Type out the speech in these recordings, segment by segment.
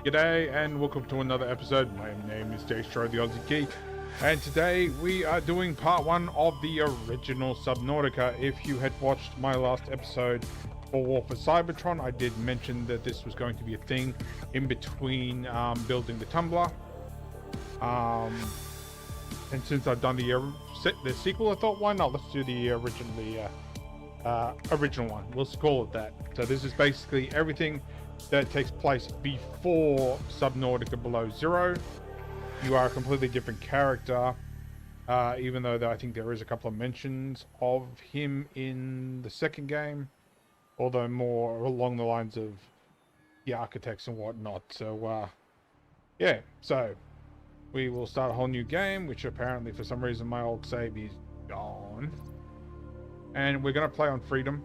G'day and welcome to another episode. My name is Daethstro, the Aussie Geek, and today we are doing part 1 of the original Subnautica. If you had watched my last episode for War for Cybertron, I did mention that this was going to be a thing in between building the tumbler. And since I've done the sequel, I thought, why not? Let's do the original one. We'll call it that. So this is basically everything that takes place before Subnautica Below Zero. You are a completely different character, even though I think there is a couple of mentions of him in the second game, although more along the lines of the architects and whatnot. So yeah, so we will start a whole new game, which apparently for some reason my old save is gone, and we're going to play on freedom.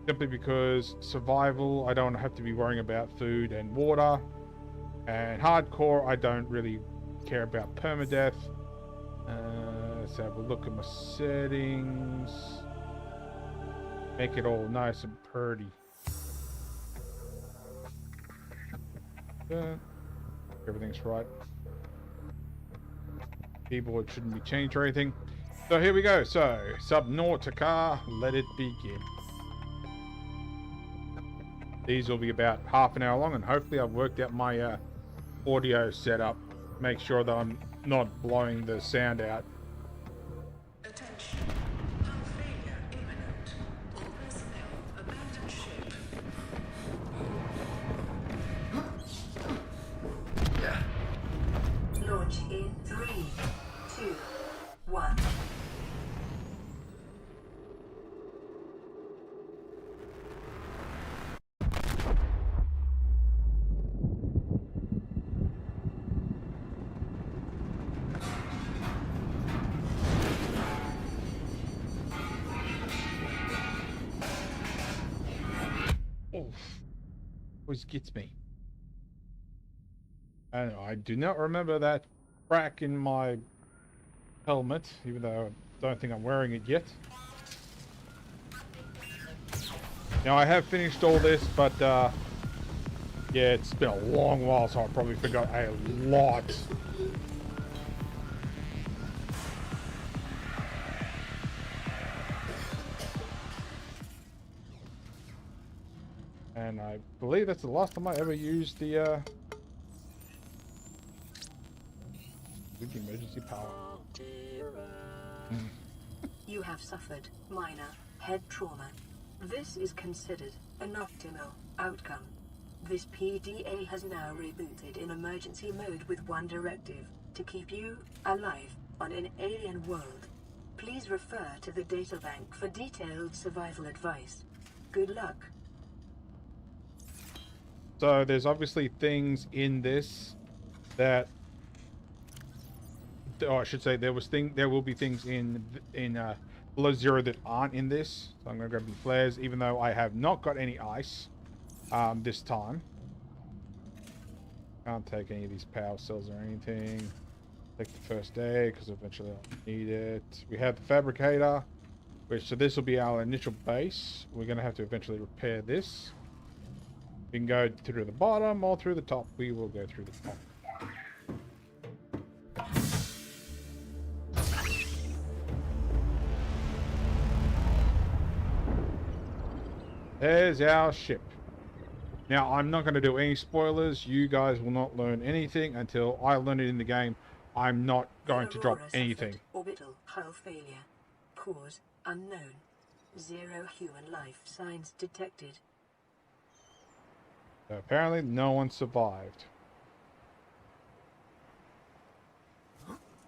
Simply because survival, I don't have to be worrying about food and water. And hardcore, I don't really care about permadeath. Let's have a look at my settings. Make it all nice and pretty. Everything's right. Keyboard shouldn't be changed or anything. So here we go. So, Subnautica, let it begin. These will be about half an hour long, and hopefully I've worked out my audio setup. Make sure that I'm not blowing the sound out. Attention. Hull failure imminent. All personnel abandon ship. Launch in 3, 2, 1. Always gets me. And I do not remember that crack in my helmet, even though I don't think I'm wearing it yet. Now I have finished all this, but yeah, it's been a long while, so I probably forgot a lot. And I believe that's the last time I ever used the emergency power. You have suffered minor head trauma. This is considered an optimal outcome. This PDA has now rebooted in emergency mode with one directive: to keep you alive on an alien world. Please refer to the databank for detailed survival advice. Good luck. So there's obviously things in this that, or I should say, there will be things in Below Zero that aren't in this. So I'm gonna grab the flares, even though I have not got any ice this time. Can't take any of these power cells or anything. Take the first aid because eventually I'll need it. We have the fabricator, so this will be our initial base. We're gonna have to eventually repair this. We can go through the bottom or through the top. We will go through the top. There's our ship. Now, I'm not going to do any spoilers. You guys will not learn anything until I learn it in the game. I'm not going to drop anything. Orbital hull failure. Cause unknown. 0 human life signs detected. So apparently no one survived.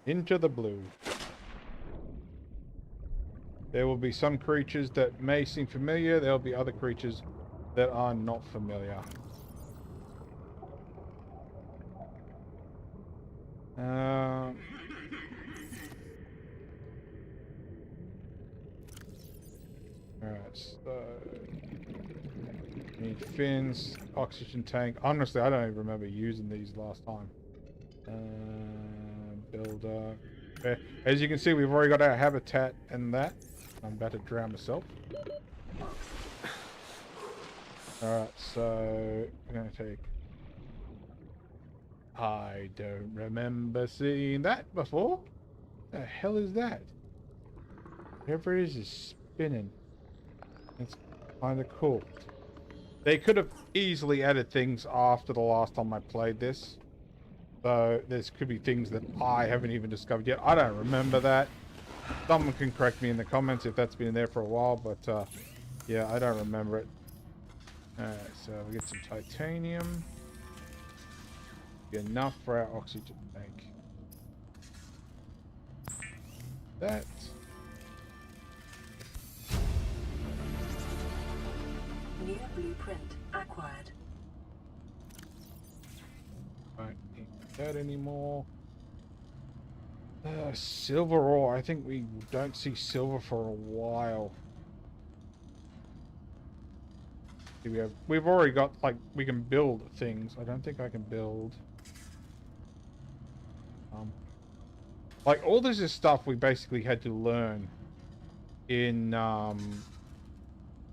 Into the blue. There will be some creatures that may seem familiar. There will be other creatures that are not familiar. Alright, so need fins, oxygen tank. Honestly, I don't even remember using these last time. Builder. Okay. As you can see, we've already got our habitat and that. I'm about to drown myself. Alright, so we're going to take I don't remember seeing that before. The hell is that? Whatever it is spinning. It's kind of cool. They could have easily added things after the last time I played this. So there's could be things that I haven't even discovered yet. I don't remember that. Someone can correct me in the comments if that's been there for a while, but yeah, I don't remember it. Alright, so we get some titanium. Get enough for our oxygen tank. That. New blueprint acquired. Don't need that anymore. Silver ore. I think we don't see silver for a while. We've already got, like, we can build things. I don't think I can build. Like, all this is stuff we basically had to learn in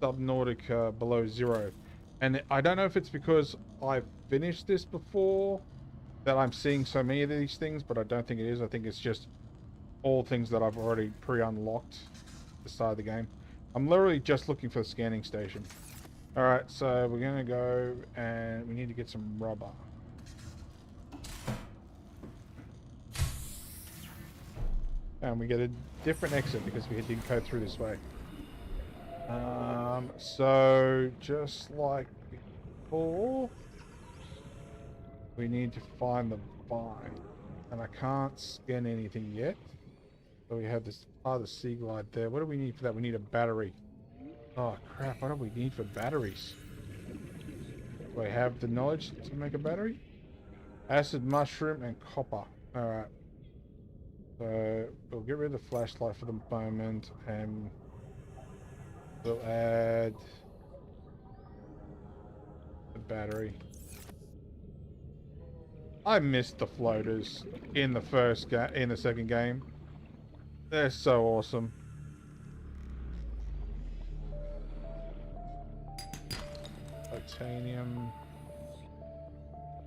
Subnautica Below Zero. And I don't know if it's because I've finished this before that I'm seeing so many of these things, but I don't think it is. I think it's just all things that I've already pre-unlocked at the start of the game. I'm literally just looking for the scanning station. Alright, so we're going to go and we need to get some rubber. And we get a different exit because we didn't go through this way. So just like before, we need to find the vine. And I can't scan anything yet. So we have this other sea glide there. What do we need for that? We need a battery. Oh crap, what do we need for batteries? Do I have the knowledge to make a battery? Acid, mushroom, and copper. Alright. So we'll get rid of the flashlight for the moment and we'll add the battery. I missed the floaters in the second game. They're so awesome. Titanium.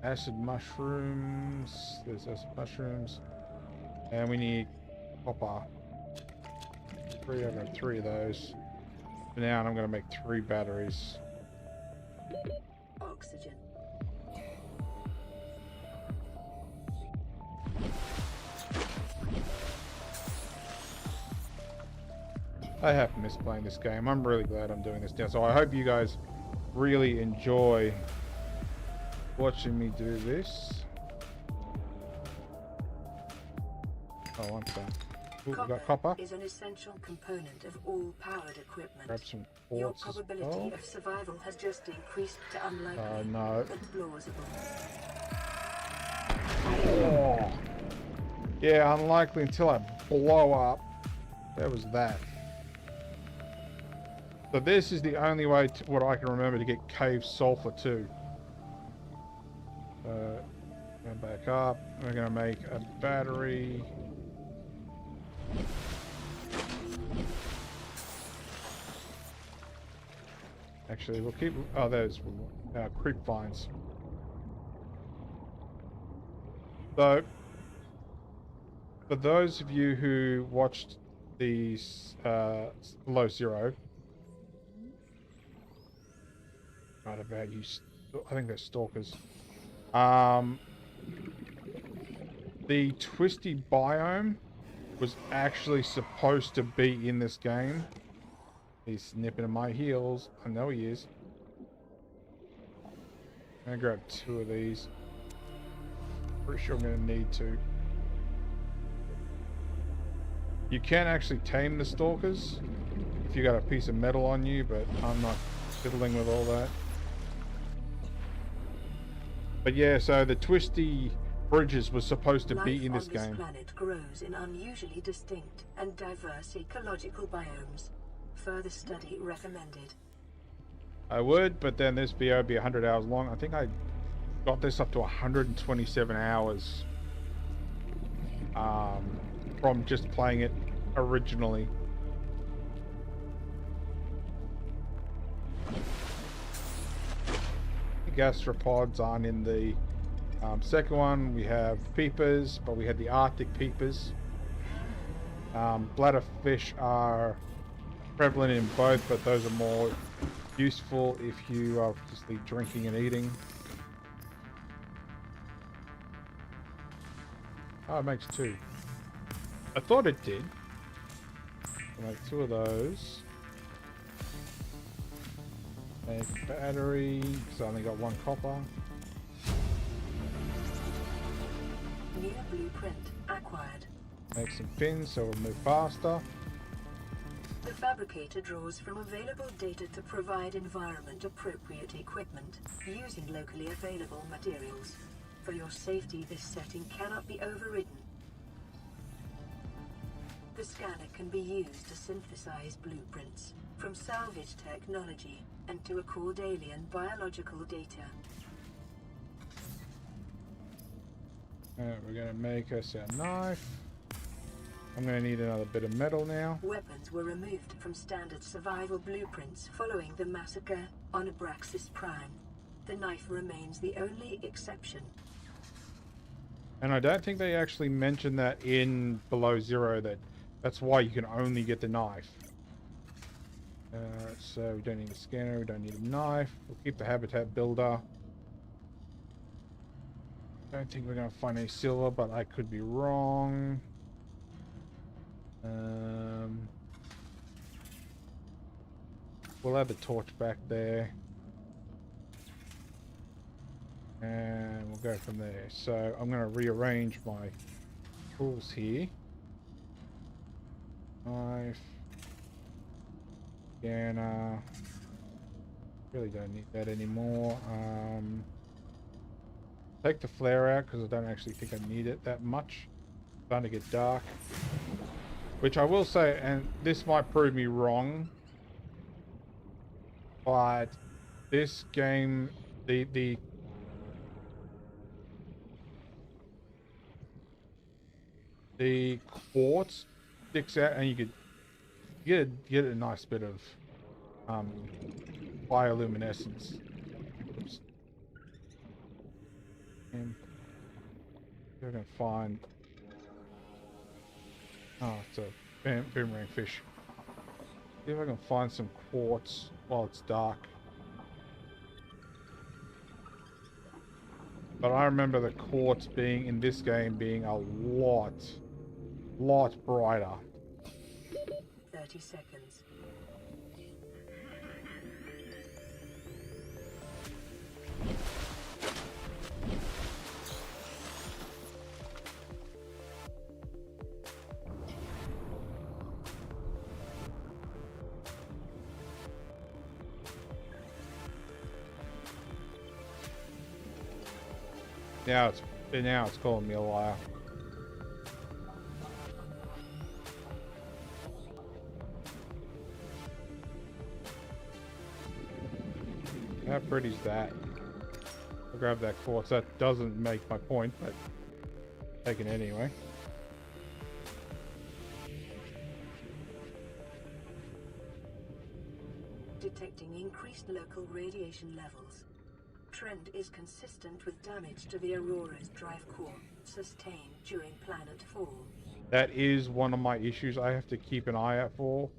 Acid mushrooms. There's acid mushrooms. And we need copper. I've got 3 of those. For now, and I'm going to make 3 batteries. Oxygen. I have missed playing this game. I'm really glad I'm doing this now. So I hope you guys really enjoy watching me do this. Oh, one sec. Ooh, we got copper. Is an essential component of all powered equipment. Grab some Your quartz as probability well. of survival has just increased to unlikely Oh no. but plausible. Oh. Yeah, unlikely until I blow up. There was that. So this is the only way, what I can remember, to get cave sulfur too. Go back up. We're going to make a battery. Actually, we'll keep... Oh, there's creep vines. So, for those of you who watched these Below Zero, right about you, I think they're stalkers. The twisty biome was actually supposed to be in this game. He's nipping at my heels. I know he is. I'm gonna grab 2 of these. Pretty sure I'm gonna need to. You can actually tame the stalkers if you got a piece of metal on you, but I'm not fiddling with all that. But yeah, so the twisty bridges was supposed to be in this game. Life on this planet grows in unusually distinct and diverse ecological biomes. Further study recommended. I would, but then this video would be 100 hours long. I think I got this up to 127 hours from just playing it originally. The gastropods aren't in the Second one, we have peepers, but we had the Arctic peepers. Bladderfish are prevalent in both, but those are more useful if you are just drinking and eating. Oh, it makes 2. I thought it did. I'll make 2 of those. Make a battery, because I only got 1 copper. New blueprint acquired. Make some fins so we'll move faster. The fabricator draws from available data to provide environment-appropriate equipment using locally available materials. For your safety, this setting cannot be overridden. The scanner can be used to synthesize blueprints from salvage technology and to record alien biological data. We're going to make us a knife. I'm going to need another bit of metal now. Weapons were removed from standard survival blueprints following the massacre on Abraxas Prime. The knife remains the only exception. And I don't think they actually mentioned that in Below Zero, that's why you can only get the knife. So we don't need a scanner, we don't need a knife. We'll keep the habitat builder. Don't think we're going to find any silver, but I could be wrong. We'll add the torch back there. And we'll go from there. So I'm going to rearrange my tools here. Knife. Scanner. Really don't need that anymore. Take the flare out because I don't actually think I need it that much. It's starting to get dark. Which I will say, and this might prove me wrong, but this game, the quartz sticks out, and you could get a nice bit of bioluminescence. Oops. And we're gonna find. Oh, it's a boomerang fish. See if I can find some quartz while it's dark. But I remember the quartz being in this game being a lot brighter. 30 seconds. Now it's calling me a liar. How pretty is that? I'll grab that quartz. That doesn't make my point, but take it anyway. Detecting increased local radiation levels. Trend is consistent with damage to the Aurora's drive core sustained during planet fall. That is one of my issues I have to keep an eye out for,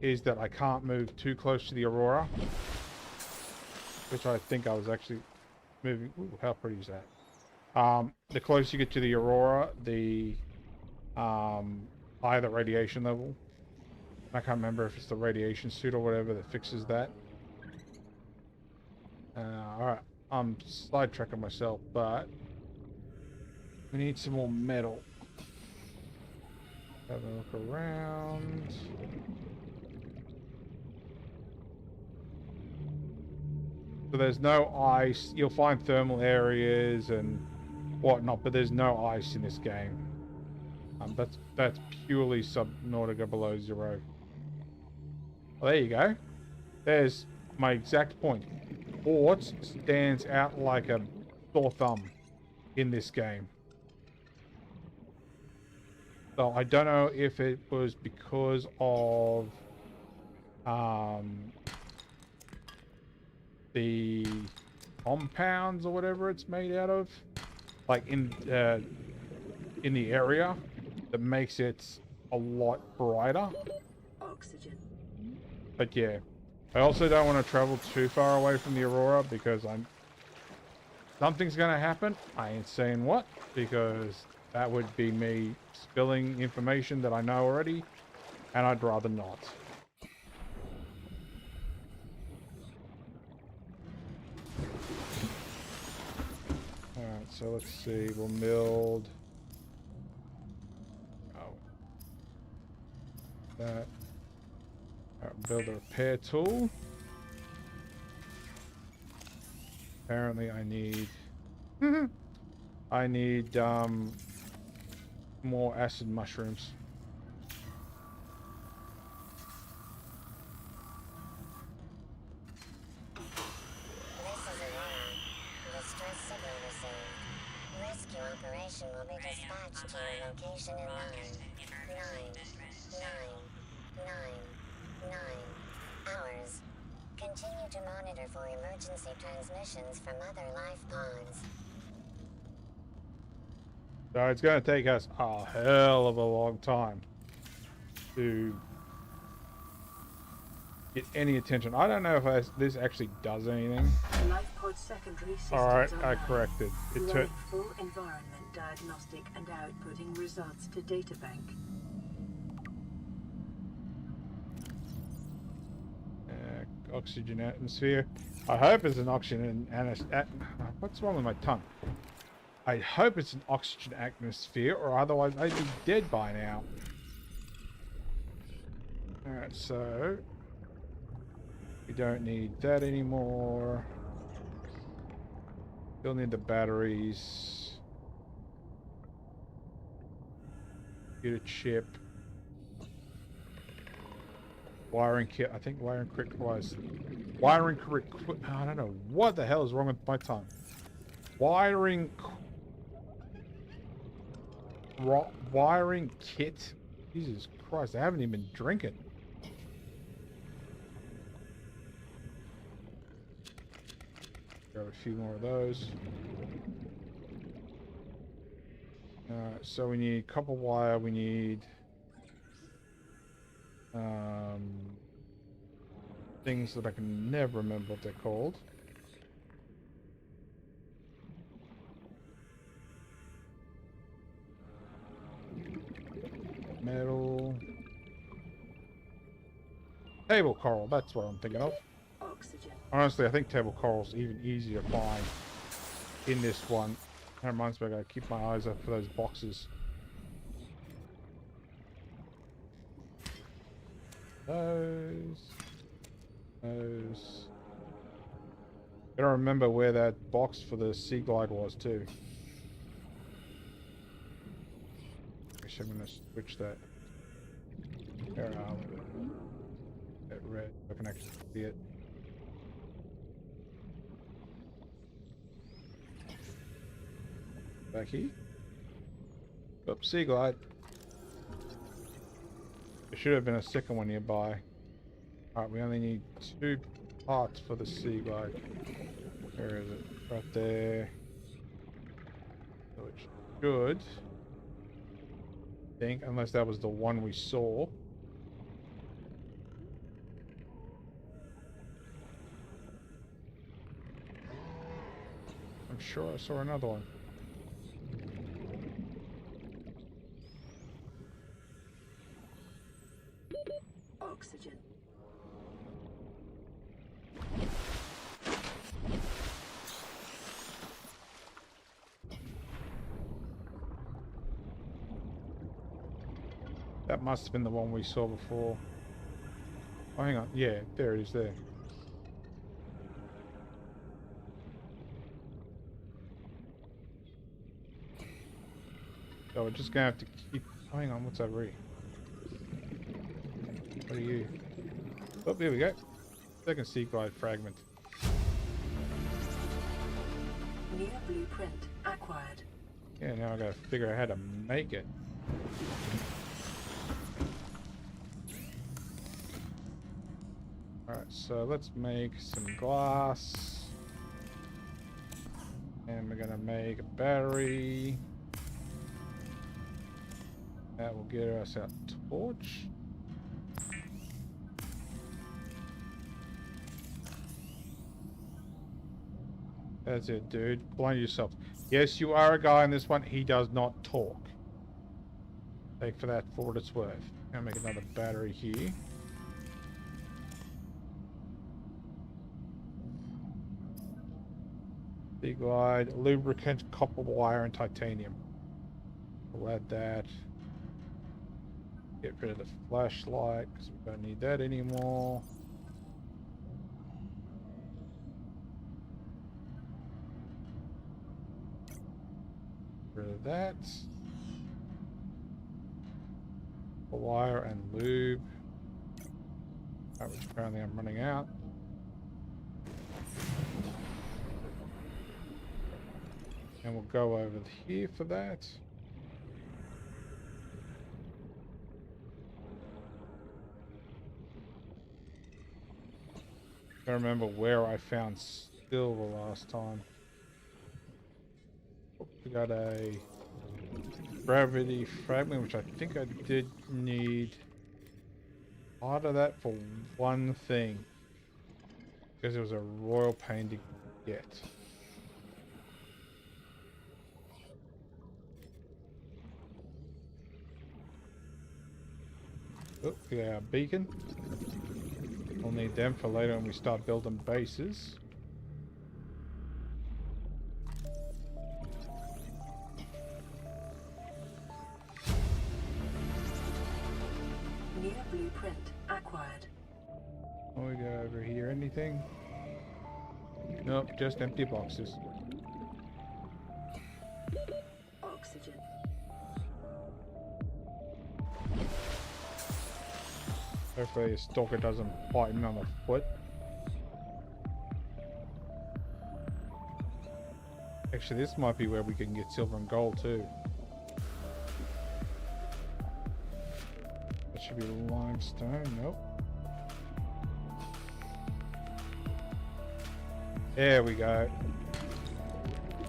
is that I can't move too close to the Aurora, which I think I was actually moving. Ooh, how pretty is that? The closer you get to the Aurora, the higher the radiation level. I can't remember if it's the radiation suit or whatever that fixes that. Alright, I'm sidetracking myself, but we need some more metal. Have a look around. So there's no ice. You'll find thermal areas and whatnot, but there's no ice in this game. That's purely Subnautica Below Zero. Well, there you go. There's my exact point. Quartz stands out like a sore thumb in this game. So I don't know if it was because of the compounds or whatever it's made out of. like in the area that makes it a lot brighter. Oxygen. But yeah, I also don't want to travel too far away from the aurora because something's gonna happen. I ain't saying what, because that would be me spilling information that I know already, and I'd rather not. Alright, so let's see, we'll build... Oh. That. Alright, build a repair tool. Apparently I need... I need, more acid mushrooms. Rescue operation will be dispatched to your location in 9 hours. Continue to monitor for emergency transmissions from other life pods. So it's going to take us a hell of a long time to get any attention. I don't know if this actually does anything. Life pod secondary systems Alright, I online. corrected. It took... Running full environment diagnostic and outputting results to databank. Oxygen atmosphere. I hope it's an oxygen what's wrong with my tongue? I hope it's an oxygen atmosphere, or otherwise I'd be dead by now. Alright, so we don't need that anymore. Still need the batteries. Get a chip. Wiring kit. I think wiring kit requires... Wiring kit... I don't know what the hell is wrong with my tongue. Wiring kit. Jesus Christ, I haven't even been drinking. Grab a few more of those. So we need copper wire, we need things that I can never remember what they're called. Metal. Table coral, that's what I'm thinking of. Oxygen. Honestly, I think table coral's even easier to find in this one. That reminds me, I gotta keep my eyes up for those boxes. Those. Gotta remember where that box for the Sea Glide was too. Actually, I'm gonna switch that. There, that red. I can actually see it. Back here. Oops, Sea Glide. There should have been a second one nearby. Alright, we only need 2 parts for the Sea Glide. Where is it? Right there. So it should... I think, unless that was the one we saw. I'm sure I saw another one. Oxygen. That must have been the one we saw before. Oh, hang on. Yeah, there it is there. So we're just gonna have to keep... Oh, hang on, what's over here? What are you? Oh, there we go. Second Sea Glide fragment. New blueprint acquired. Yeah, now I gotta figure out how to make it. Alright, so let's make some glass. And And we're gonna make a battery. That will get us our torch. That's it, dude. Blind yourself. Yes, you are a guy in this one. He does not talk. Take for that for what it's worth. Gonna make another battery here. Big glide, lubricant, copper wire, and titanium. We'll add that. Get rid of the flashlight because we don't need that anymore. Rid of that. Wire and lube. Which apparently I'm running out. And we'll go over here for that. I don't remember where I found silver last time. We got a gravity fragment, which I think I did need part of that for one thing. Because it was a royal pain to get. Oh, we got our beacon. We'll need them for later when we start building bases. New blueprint acquired. Oh, we go over here. Anything? Nope, just empty boxes. Oxygen. Hopefully a stalker doesn't bite me on the foot. Actually, this might be where we can get silver and gold too. That should be limestone. Nope. There we go.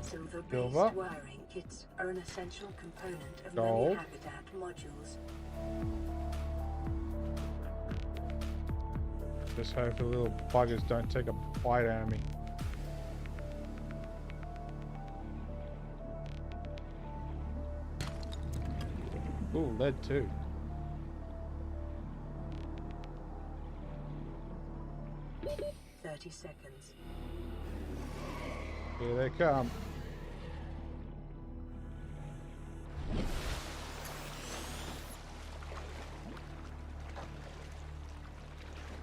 Silver-based wiring kits are an essential component of Gold. many habitat modules. Just hope the little buggers don't take a bite out of me. Ooh, lead too. Seconds. Here they come.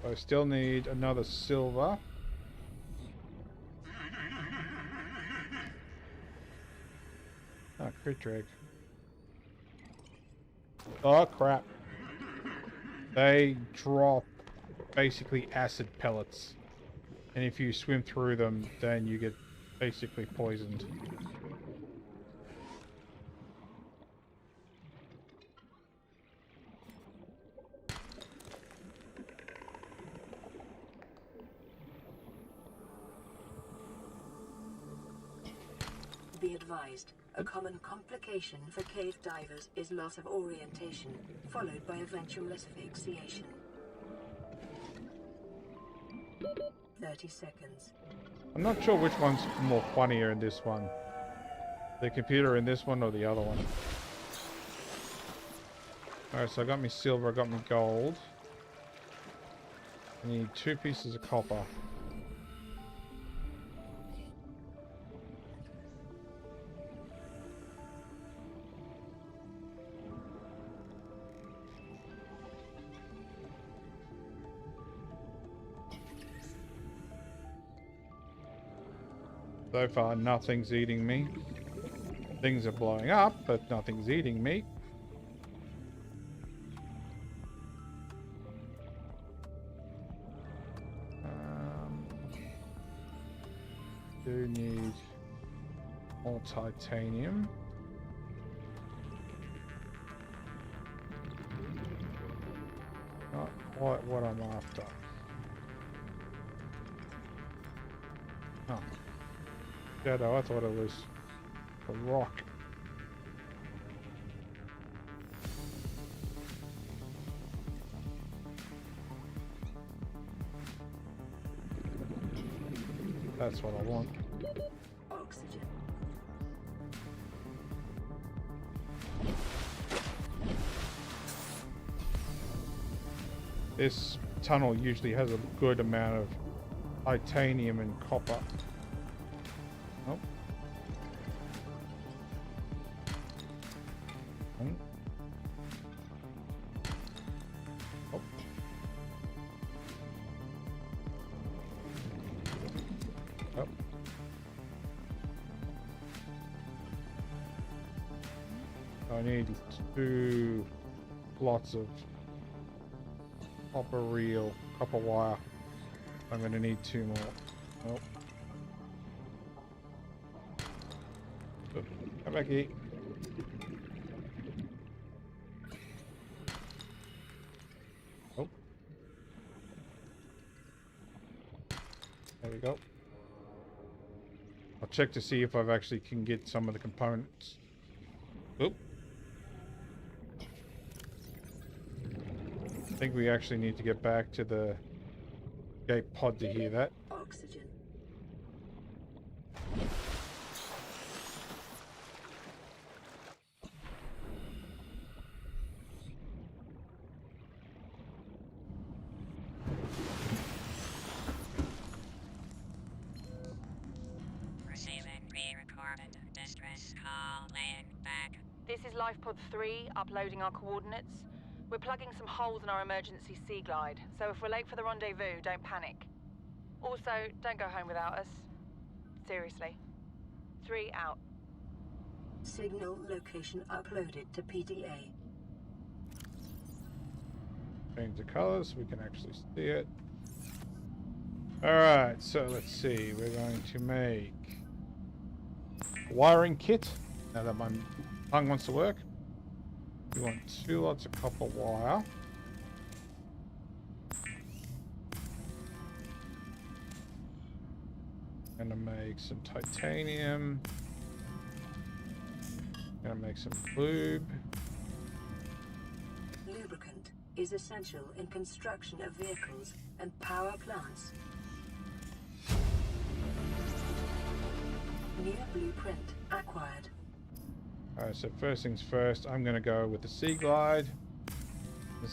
I still need another silver. Ah, crit drag. Oh crap. They drop basically acid pellets. And if you swim through them, then you get basically poisoned. Be advised, a common complication for cave divers is loss of orientation, followed by eventual asphyxiation. 30 seconds. I'm not sure which one's more funnier in this one. The computer in this one or the other one. Alright, so I got me silver, I got me gold. I need 2 pieces of copper. So far, nothing's eating me. Things are blowing up, but nothing's eating me. Do need more titanium. Not quite what I'm after. Oh. Shadow, I thought it was a rock. That's what I want. Oxygen. This tunnel usually has a good amount of titanium and copper. Oh. Oh. Oh. I need 2 lots of copper reel, copper wire. I'm gonna need 2 more. Oh. Oh, come back here. Oh. There we go. I'll check to see if I've actually can get some of the components. Oop. I think we actually need to get back to the gate pod to hear that. Oxygen. Receiving pre-recorded distress call laying back. This is LifePod 3, uploading our coordinates. We're plugging some holes in our emergency sea glide, so if we're late for the rendezvous, don't panic. Also, don't go home without us. Seriously. 3 out. Signal location uploaded to PDA. Change the colors so we can actually see it. Alright, so let's see. We're going to make a wiring kit. Now that my tongue wants to work. We want 2 lots of copper wire. Gonna make some titanium. Gonna make some lube. Lubricant is essential in construction of vehicles and power plants. New blueprint acquired. Alright, so first things first, I'm going to go with the Sea Glide.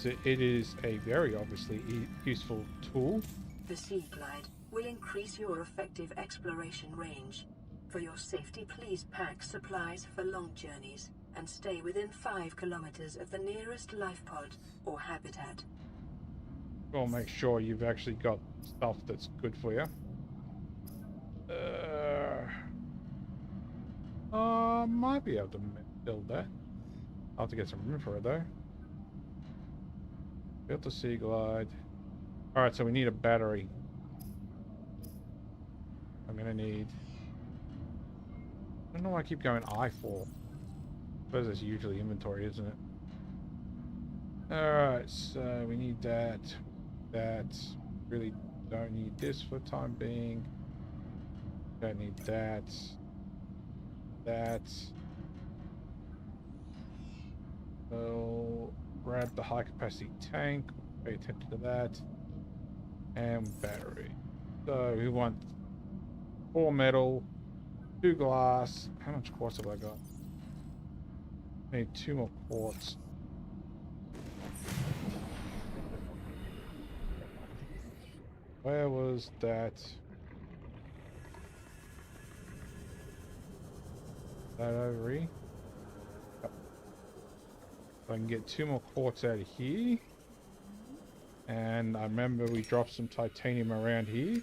It is a very obviously useful tool. The Sea Glide will increase your effective exploration range. For your safety, please pack supplies for long journeys and stay within 5 kilometers of the nearest life pod or habitat. We'll make sure you've actually got stuff that's good for you. Might be able to build that. I'll have to get some room for it though. Built the Sea Glide. Alright, so we need a battery. I'm gonna need... I don't know why I keep going I for. I suppose it's usually inventory, isn't it? Alright, so we need that. That. Really don't need this for the time being. Don't need that. That. So grab the high capacity tank, pay attention to that, and battery. So we want 4 metal, 2 glass. How much quartz have I got? I need 2 more quartz. Where was that? That over here? Yep. So I can get 2 more quartz out of here. And I remember we dropped some titanium around here.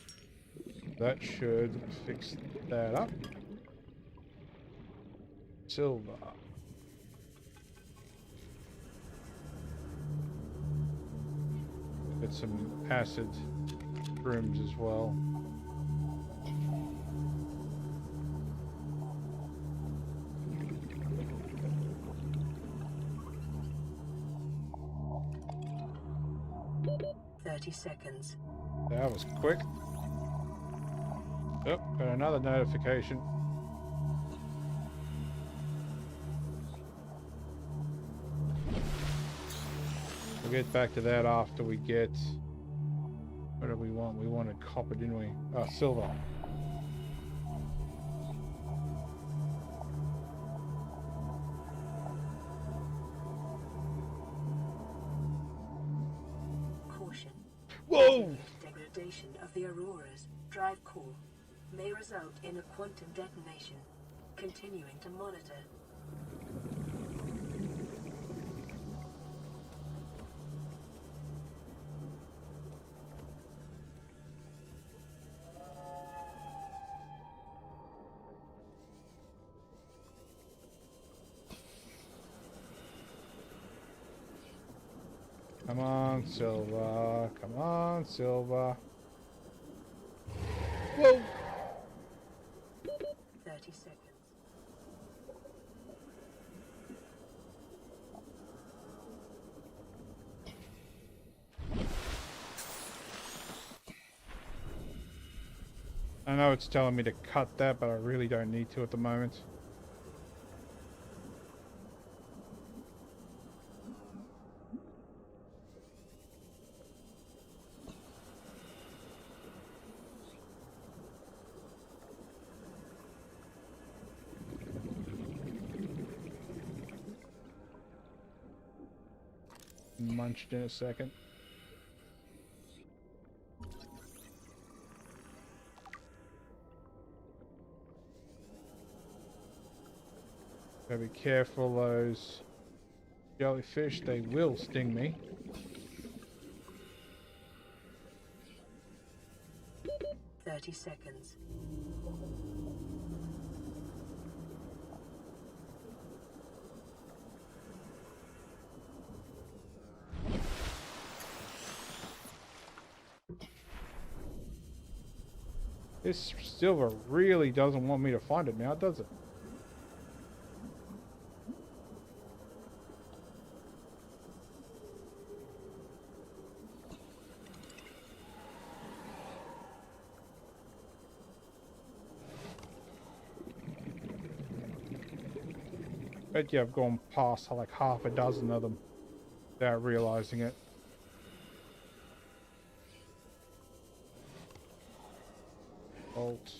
That should fix that up. Silver. Get some acid rooms as well. Seconds. That was quick. Oh, got another notification. We'll get back to that after we get... What do we want? We wanted copper, didn't we? Oh, silver. Caution. Whoa! Degradation of the Aurora's drive core may result in a quantum detonation. Continuing to monitor. Come on, Silver. Come on, Silver. Whoa! 30 seconds. I know it's telling me to cut that, but I really don't need to at the moment. Munched in a second. Gotta be careful, those jellyfish, they will sting me. Thirty seconds. This silver really doesn't want me to find it now, does it? Bet you I've gone past like half a dozen of them without realizing it. Bolt.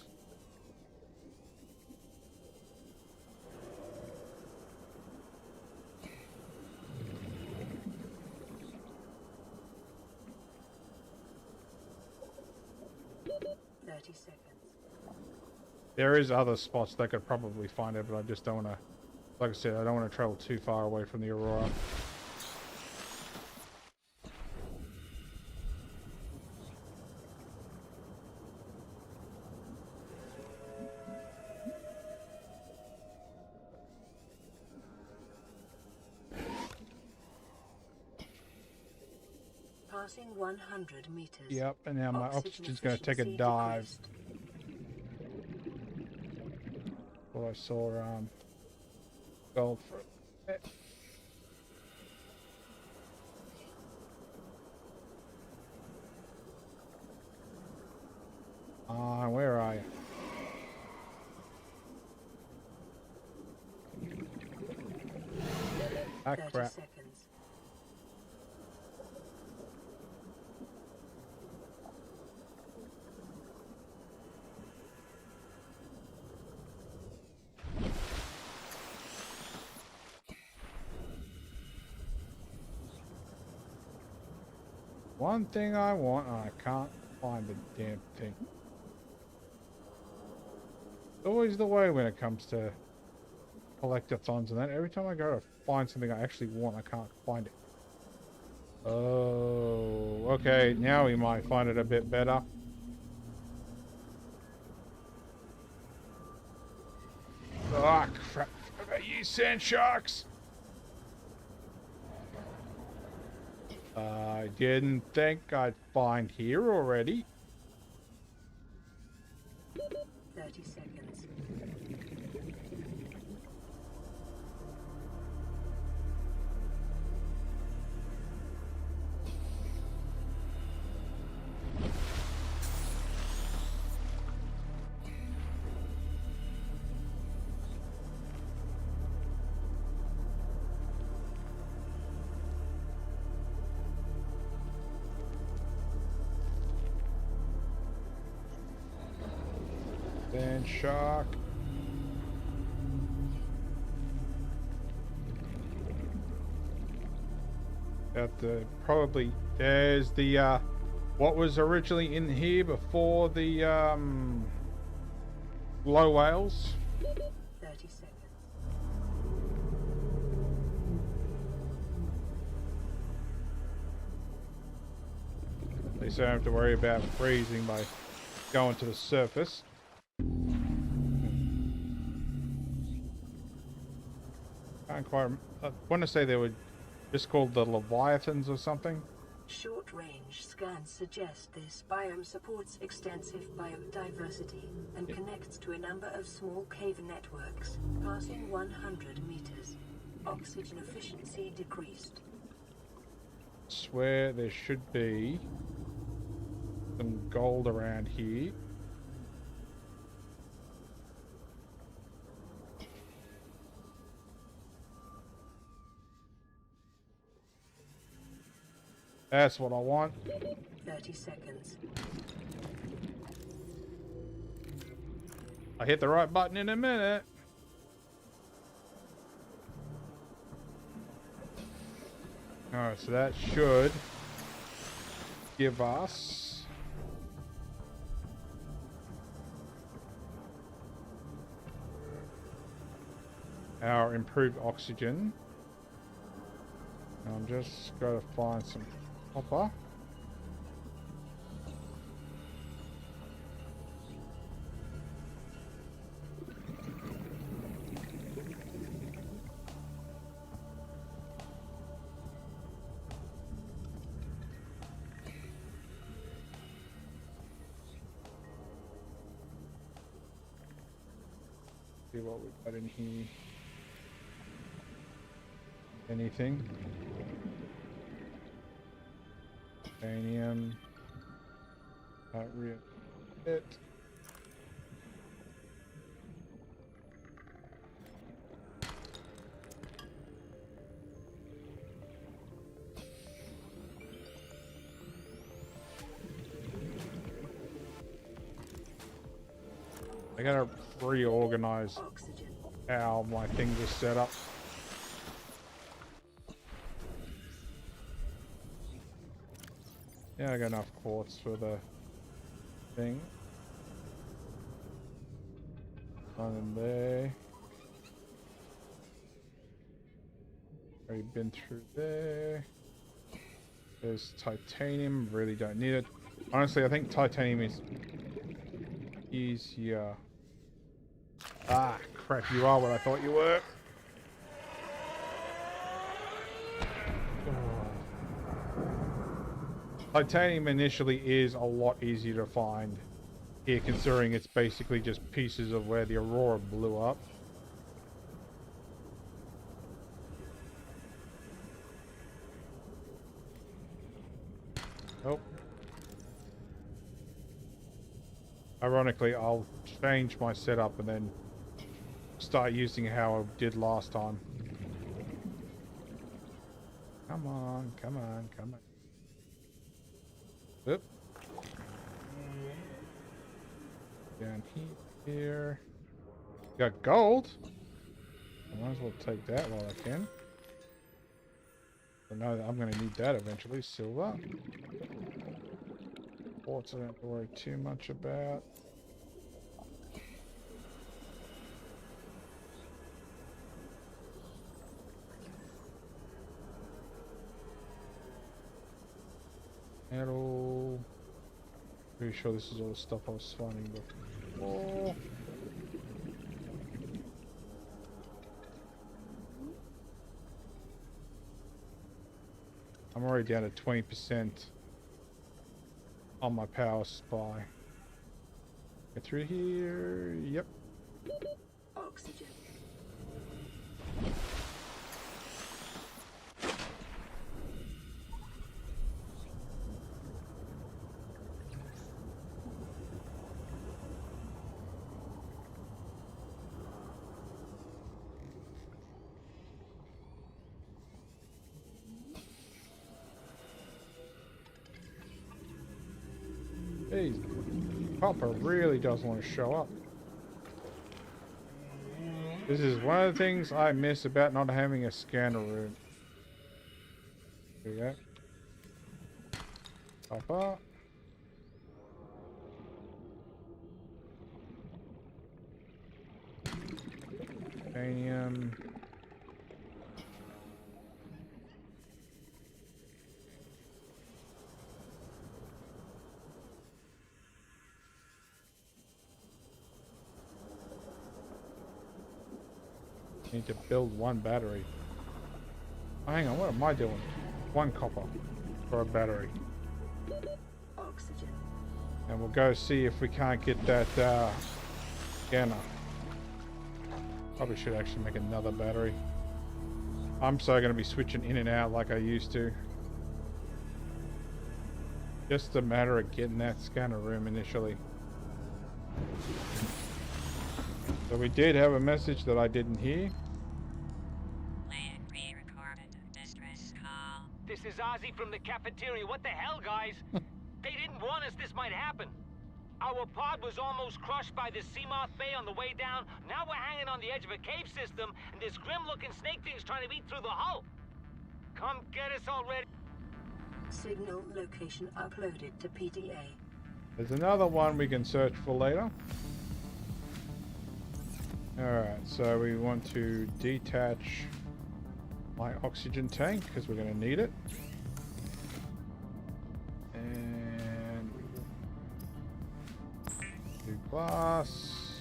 There is other spots that could probably find it, but I just don't want to, like I said, I don't want to travel too far away from the Aurora. Passing 100 meters. Yep, and now my Oxygen oxygen's going to take a efficiency dive. decreased. Well, I saw gold for it. Where are you? Ah, 30 crap. seconds. One thing I want, and I can't find the damn thing. It's always the way when it comes to collectathons and that. Every time I go to find something I actually want, I can't find it. Oh, okay, now we might find it a bit better. Ah, crap. What about you, sand sharks? I didn't think I'd find here already. 30 seconds. Then shark. At the probably there's the what was originally in here before the low whales. 30 seconds. At least I don't have to worry about freezing by going to the surface. Can't quite. I want to say they were just called the Leviathans or something. Short-range scans suggest this biome supports extensive biodiversity and connects to a number of small cave networks, passing 100 meters. Oxygen efficiency decreased. Swear there should be some gold around here. That's what I want. 30 seconds. I hit the right button in a minute. Alright, so that should give us our improved oxygen. I'm just going to find some copper. See what we've got in here. Anything? Titanium. Not real. It. I gotta reorganize Oxygen. how my things are set up. Yeah, I got enough quartz for the thing. One in there. Already been through there. There's titanium. Really don't need it. Honestly, I think titanium is easier. Ah, crap! You are what I thought you were. Titanium initially is a lot easier to find here, considering it's basically just pieces of where the Aurora blew up. Oh. Ironically, I'll change my setup and then start using how I did last time. Come on, come on, come on. Oop. Down here. Got gold. I might as well take that while I can. I know that I'm going to need that eventually. Silver. Quartz I don't have to worry too much about. Metal. Pretty sure this is all the stuff I was finding before. I'm already down to 20% on my power supply. Get through here. Yep. Oxygen. Hey, Papa really does want to show up. This is one of the things I miss about not having a scanner room. Here we go. Papa. Titanium. Need to build one battery. Oh, hang on, what am I doing? One copper for a battery. Oxygen. And we'll go see if we can't get that scanner. Probably should actually make another battery. I'm so going to be switching in and out like I used to. Just a matter of getting that scanner room initially. So we did have a message that I didn't hear. Land re-recorded distress call. This is Aussie from the cafeteria. What the hell, guys? They didn't warn us this might happen. Our pod was almost crushed by this Seamoth Bay on the way down. Now we're hanging on the edge of a cave system, and this grim-looking snake thing's trying to eat through the hull. Come get us already. Signal location uploaded to PDA. There's another one we can search for later. Alright, so we want to detach my oxygen tank because we're going to need it. And do glass.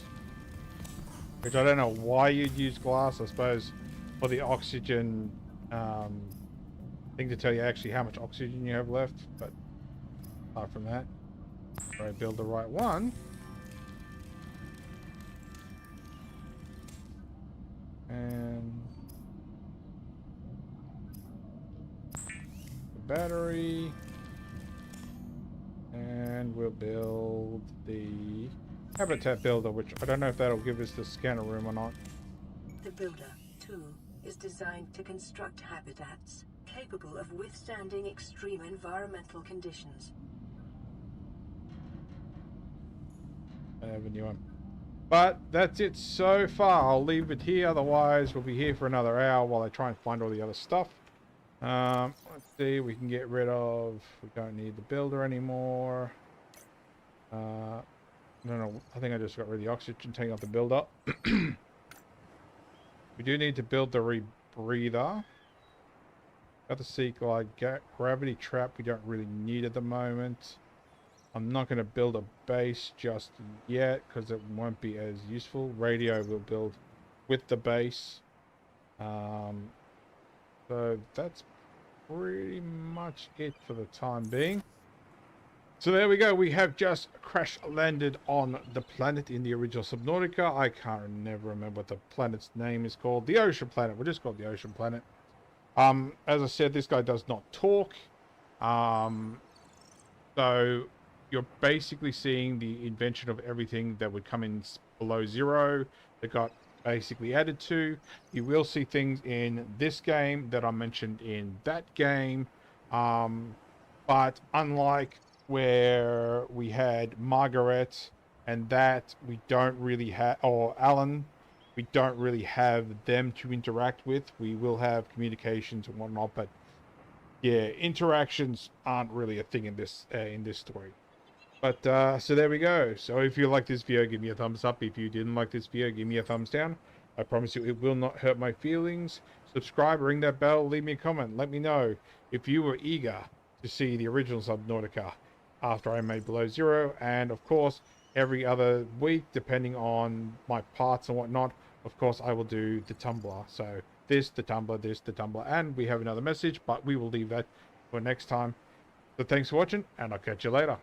Which I don't know why you'd use glass. I suppose for the oxygen thing to tell you actually how much oxygen you have left. But apart from that, if I build the right one. And the battery, and we'll build the habitat builder, which I don't know if that'll give us the scanner room or not. The Builder 2 is designed to construct habitats capable of withstanding extreme environmental conditions. I have a new one. But that's it so far. I'll leave it here. Otherwise, we'll be here for another hour while I try and find all the other stuff. Let's see. We can get rid of... We don't need the builder anymore. No. I think I just got rid of the oxygen tank off the builder. We do need to build the rebreather. Got the sea glide. Gravity trap we don't really need at the moment. I'm not going to build a base just yet because it won't be as useful. Radio will build with the base. So that's pretty much it for the time being. So there we go. We have just crash landed on the planet in the original Subnautica. I never remember what the planet's name is called. The Ocean Planet. We'll just call it the Ocean Planet. As I said, this guy does not talk. So you're basically seeing the invention of everything that would come in below zero that got basically added to. You will see things in this game that I mentioned in that game. But unlike where we had Margaret and that, we don't really have, or Alan, we don't really have them to interact with. We will have communications and whatnot, but yeah, interactions aren't really a thing in this story. But so there we go. So if you like this video, give me a thumbs up. If you didn't like this video, give me a thumbs down. I promise you it will not hurt my feelings. Subscribe, ring that bell, leave me a comment. Let me know if you were eager to see the original Subnautica after I made Below Zero. And of course, every other week, depending on my parts and whatnot, of course, I will do the Tumblr. So this, the Tumblr, and we have another message, but we will leave that for next time. So thanks for watching, and I'll catch you later.